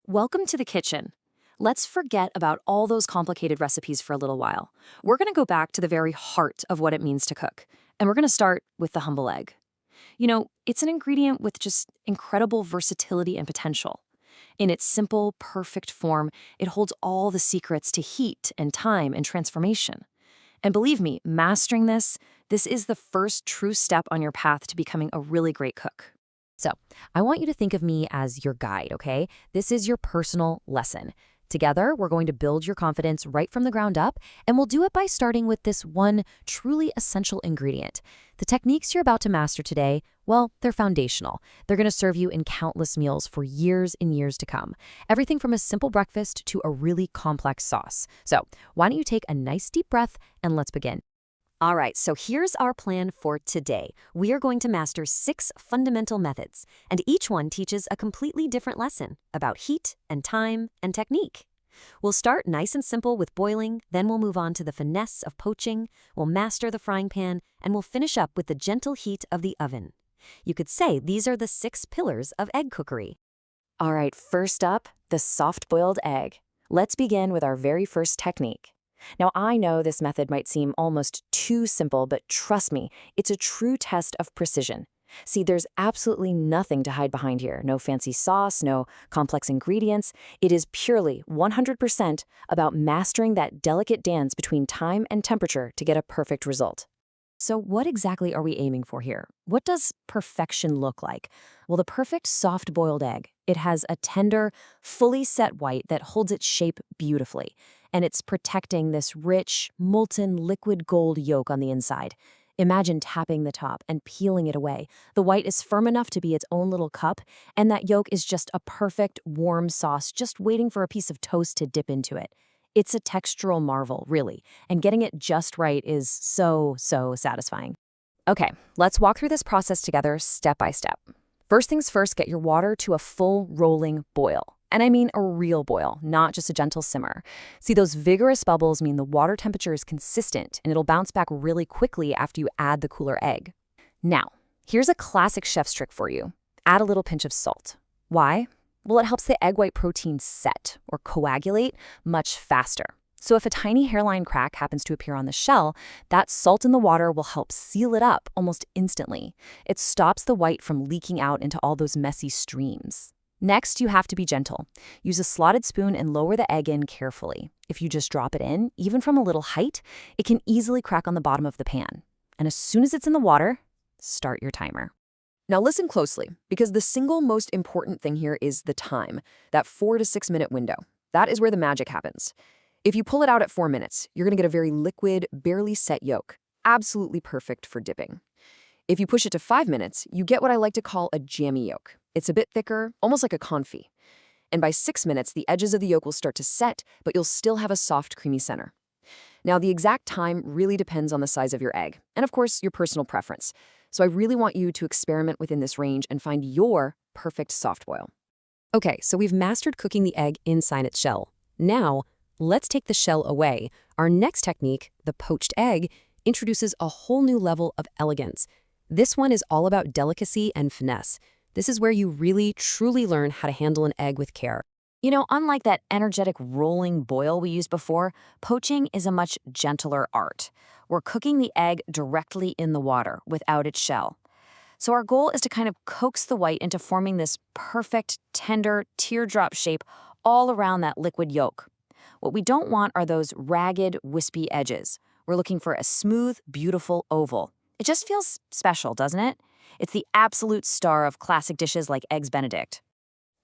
Welcome to the kitchen. Let's forget about all those complicated recipes for a little while. We're going to go back to the very heart of what it means to cook, and we're going to start with the humble egg. It's an ingredient with just incredible versatility and potential. In its simple, perfect form, it holds all the secrets to heat and time and transformation. And believe me, mastering this is the first true step on your path to becoming a really great cook. So, I want you to think of me as your guide, okay? This is your personal lesson. Together, we're going to build your confidence right from the ground up, and we'll do it by starting with this one truly essential ingredient. The techniques you're about to master today, well, they're foundational. They're going to serve you in countless meals for years and years to come. Everything from a simple breakfast to a really complex sauce. So, why don't you take a nice deep breath and let's begin. All right, so here's our plan for today. We are going to master 6 fundamental methods, and each one teaches a completely different lesson about heat and time and technique. We'll start nice and simple with boiling, then we'll move on to the finesse of poaching, we'll master the frying pan, and we'll finish up with the gentle heat of the oven. You could say these are the 6 pillars of egg cookery. All right, first up, the soft-boiled egg. Let's begin with our very first technique. Now, I know this method might seem almost too simple, but trust me, it's a true test of precision. See, there's absolutely nothing to hide behind here. No fancy sauce, no complex ingredients. It is purely 100% about mastering that delicate dance between time and temperature to get a perfect result. So what exactly are we aiming for here? What does perfection look like? Well, the perfect soft-boiled egg. It has a tender, fully set white that holds its shape beautifully, and it's protecting this rich, molten liquid gold yolk on the inside. Imagine tapping the top and peeling it away. The white is firm enough to be its own little cup, and that yolk is just a perfect, warm sauce just waiting for a piece of toast to dip into it. It's a textural marvel, really, and getting it just right is so satisfying. Okay, let's walk through this process together step by step. First things first, get your water to a full rolling boil. And I mean a real boil, not just a gentle simmer. See, those vigorous bubbles mean the water temperature is consistent and it'll bounce back really quickly after you add the cooler egg. Now, here's a classic chef's trick for you. Add a little pinch of salt. Why? Well, it helps the egg white protein set, or coagulate, much faster. So if a tiny hairline crack happens to appear on the shell, that salt in the water will help seal it up almost instantly. It stops the white from leaking out into all those messy streams. Next, you have to be gentle. Use a slotted spoon and lower the egg in carefully. If you just drop it in, even from a little height, it can easily crack on the bottom of the pan. And as soon as it's in the water, start your timer. Now listen closely, because the single most important thing here is the time, that 4 to 6 minute window. That is where the magic happens. If you pull it out at 4 minutes, you're going to get a very liquid, barely set yolk, absolutely perfect for dipping. If you push it to 5 minutes, you get what I like to call a jammy yolk. It's a bit thicker, almost like a confit. And by 6 minutes, the edges of the yolk will start to set, but you'll still have a soft, creamy center. Now, the exact time really depends on the size of your egg, and of course, your personal preference. So I really want you to experiment within this range and find your perfect soft boil. Okay, so we've mastered cooking the egg inside its shell. Now, let's take the shell away. Our next technique, the poached egg, introduces a whole new level of elegance. This one is all about delicacy and finesse. This is where you really, truly learn how to handle an egg with care. Unlike that energetic rolling boil we used before, poaching is a much gentler art. We're cooking the egg directly in the water without its shell. So our goal is to kind of coax the white into forming this perfect, tender, teardrop shape all around that liquid yolk. What we don't want are those ragged, wispy edges. We're looking for a smooth, beautiful oval. It just feels special, doesn't it? It's the absolute star of classic dishes like Eggs Benedict.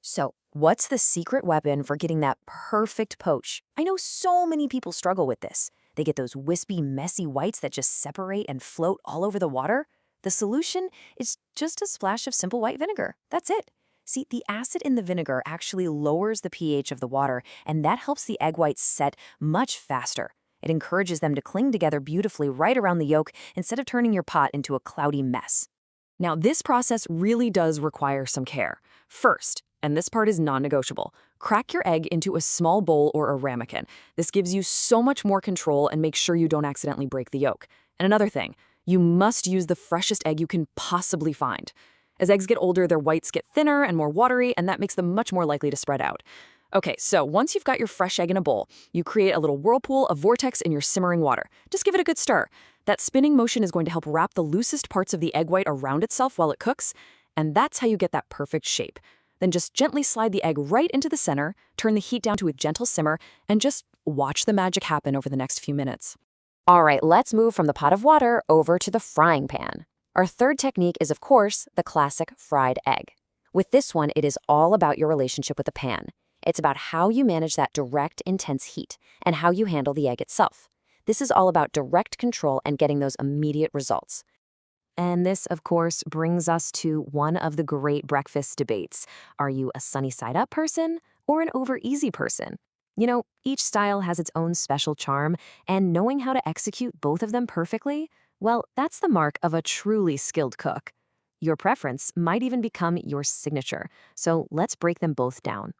So, what's the secret weapon for getting that perfect poach? I know so many people struggle with this. They get those wispy, messy whites that just separate and float all over the water. The solution is just a splash of simple white vinegar. That's it. See, the acid in the vinegar actually lowers the pH of the water, and that helps the egg whites set much faster. It encourages them to cling together beautifully right around the yolk instead of turning your pot into a cloudy mess. Now, this process really does require some care. First, and this part is non-negotiable, crack your egg into a small bowl or a ramekin. This gives you so much more control and makes sure you don't accidentally break the yolk. And another thing, you must use the freshest egg you can possibly find. As eggs get older, their whites get thinner and more watery, and that makes them much more likely to spread out. Okay, so once you've got your fresh egg in a bowl, you create a little whirlpool of vortex in your simmering water. Just give it a good stir. That spinning motion is going to help wrap the loosest parts of the egg white around itself while it cooks, and that's how you get that perfect shape. Then just gently slide the egg right into the center, turn the heat down to a gentle simmer, and just watch the magic happen over the next few minutes. All right, let's move from the pot of water over to the frying pan. Our third technique is, of course, the classic fried egg. With this one, it is all about your relationship with the pan. It's about how you manage that direct, intense heat and how you handle the egg itself. This is all about direct control and getting those immediate results. And this, of course, brings us to one of the great breakfast debates. Are you a sunny side up person or an over easy person? You know, each style has its own special charm, and knowing how to execute both of them perfectly, well, that's the mark of a truly skilled cook. Your preference might even become your signature, so let's break them both down.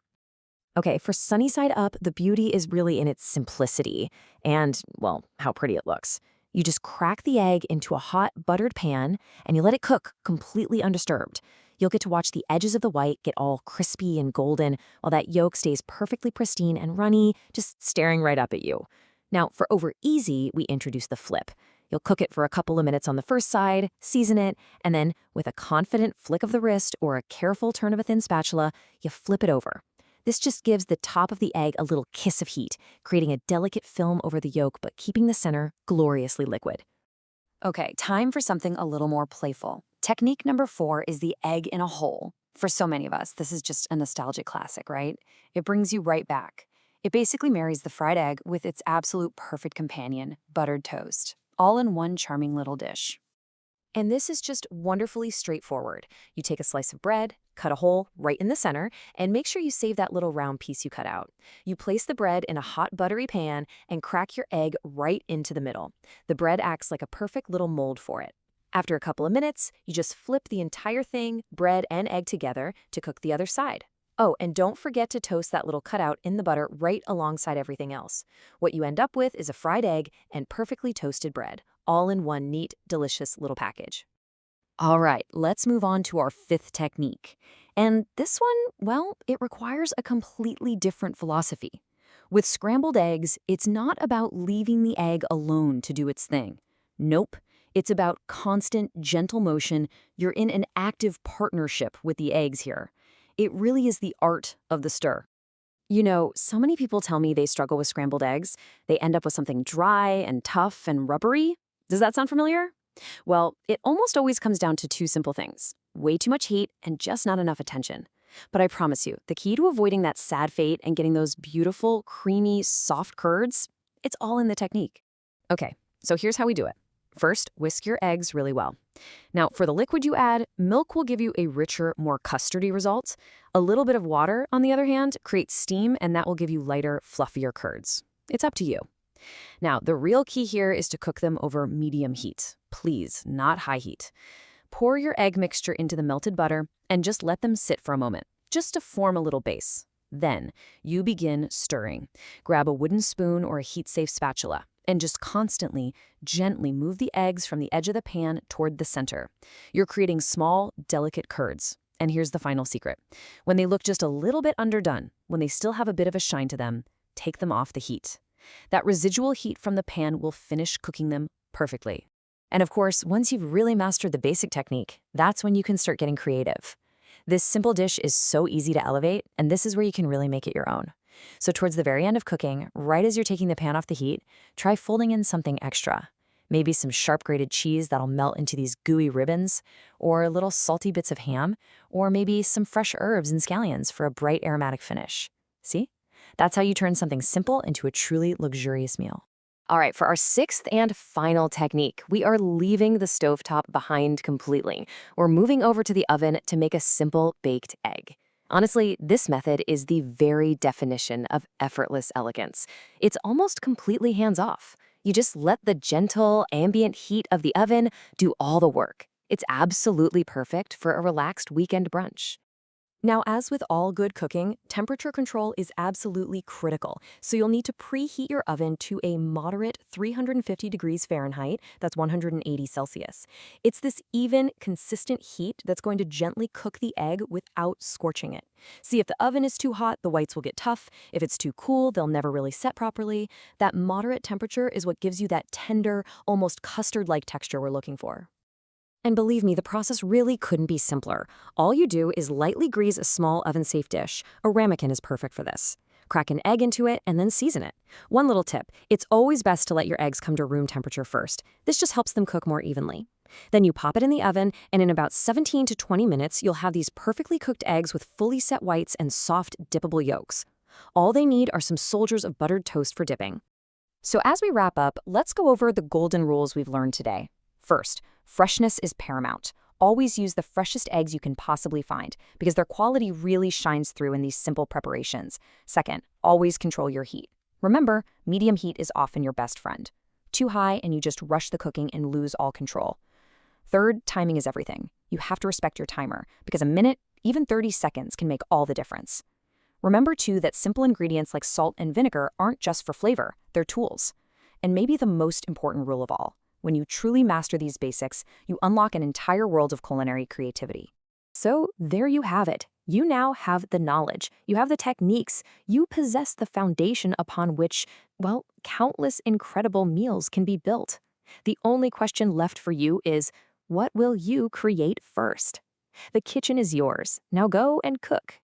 Okay, for sunny side up, the beauty is really in its simplicity and, well, how pretty it looks. You just crack the egg into a hot, buttered pan, and you let it cook completely undisturbed. You'll get to watch the edges of the white get all crispy and golden, while that yolk stays perfectly pristine and runny, just staring right up at you. Now, for over easy, we introduce the flip. You'll cook it for a couple of minutes on the first side, season it, and then, with a confident flick of the wrist or a careful turn of a thin spatula, you flip it over. This just gives the top of the egg a little kiss of heat, creating a delicate film over the yolk but keeping the center gloriously liquid. Okay, time for something a little more playful. Technique number 4 is the egg in a hole. For so many of us, this is just a nostalgic classic, right? It brings you right back. It basically marries the fried egg with its absolute perfect companion, buttered toast, all in one charming little dish. And this is just wonderfully straightforward. You take a slice of bread, cut a hole right in the center, and make sure you save that little round piece you cut out. You place the bread in a hot buttery pan and crack your egg right into the middle. The bread acts like a perfect little mold for it. After a couple of minutes, you just flip the entire thing, bread and egg together, to cook the other side. Oh, and don't forget to toast that little cutout in the butter right alongside everything else. What you end up with is a fried egg and perfectly toasted bread, all in one neat, delicious little package. All right, let's move on to our 5th technique. And this one, well, it requires a completely different philosophy. With scrambled eggs, it's not about leaving the egg alone to do its thing. Nope, it's about constant, gentle motion. You're in an active partnership with the eggs here. It really is the art of the stir. You know, so many people tell me they struggle with scrambled eggs. They end up with something dry and tough and rubbery. Does that sound familiar? Well, it almost always comes down to 2 simple things: way too much heat and just not enough attention. But I promise you, the key to avoiding that sad fate and getting those beautiful, creamy, soft curds, it's all in the technique. Okay, so here's how we do it. First, whisk your eggs really well. Now, for the liquid you add, milk will give you a richer, more custardy result. A little bit of water, on the other hand, creates steam, and that will give you lighter, fluffier curds. It's up to you. Now, the real key here is to cook them over medium heat. Please, not high heat. Pour your egg mixture into the melted butter and just let them sit for a moment, just to form a little base. Then, you begin stirring. Grab a wooden spoon or a heat-safe spatula and just constantly, gently move the eggs from the edge of the pan toward the center. You're creating small, delicate curds. And here's the final secret. When they look just a little bit underdone, when they still have a bit of a shine to them, take them off the heat. That residual heat from the pan will finish cooking them perfectly. And of course, once you've really mastered the basic technique, that's when you can start getting creative. This simple dish is so easy to elevate, and this is where you can really make it your own. So towards the very end of cooking, right as you're taking the pan off the heat, try folding in something extra. Maybe some sharp grated cheese that'll melt into these gooey ribbons, or little salty bits of ham, or maybe some fresh herbs and scallions for a bright aromatic finish. See? That's how you turn something simple into a truly luxurious meal. All right, for our 6th and final technique, we are leaving the stovetop behind completely. We're moving over to the oven to make a simple baked egg. Honestly, this method is the very definition of effortless elegance. It's almost completely hands-off. You just let the gentle, ambient heat of the oven do all the work. It's absolutely perfect for a relaxed weekend brunch. Now, as with all good cooking, temperature control is absolutely critical. So you'll need to preheat your oven to a moderate 350 degrees Fahrenheit, that's 180 Celsius. It's this even, consistent heat that's going to gently cook the egg without scorching it. See, if the oven is too hot, the whites will get tough. If it's too cool, they'll never really set properly. That moderate temperature is what gives you that tender, almost custard-like texture we're looking for. And believe me, the process really couldn't be simpler. All you do is lightly grease a small oven-safe dish. A ramekin is perfect for this. Crack an egg into it and then season it. One little tip, it's always best to let your eggs come to room temperature first. This just helps them cook more evenly. Then you pop it in the oven, and in about 17 to 20 minutes, you'll have these perfectly cooked eggs with fully set whites and soft, dippable yolks. All they need are some soldiers of buttered toast for dipping. So as we wrap up, let's go over the golden rules we've learned today. First, freshness is paramount. Always use the freshest eggs you can possibly find because their quality really shines through in these simple preparations. Second, always control your heat. Remember, medium heat is often your best friend. Too high and you just rush the cooking and lose all control. Third, timing is everything. You have to respect your timer because a minute, even 30 seconds can make all the difference. Remember too that simple ingredients like salt and vinegar aren't just for flavor, they're tools. And maybe the most important rule of all, when you truly master these basics, you unlock an entire world of culinary creativity. So there you have it. You now have the knowledge. You have the techniques. You possess the foundation upon which, well, countless incredible meals can be built. The only question left for you is, what will you create first? The kitchen is yours. Now go and cook.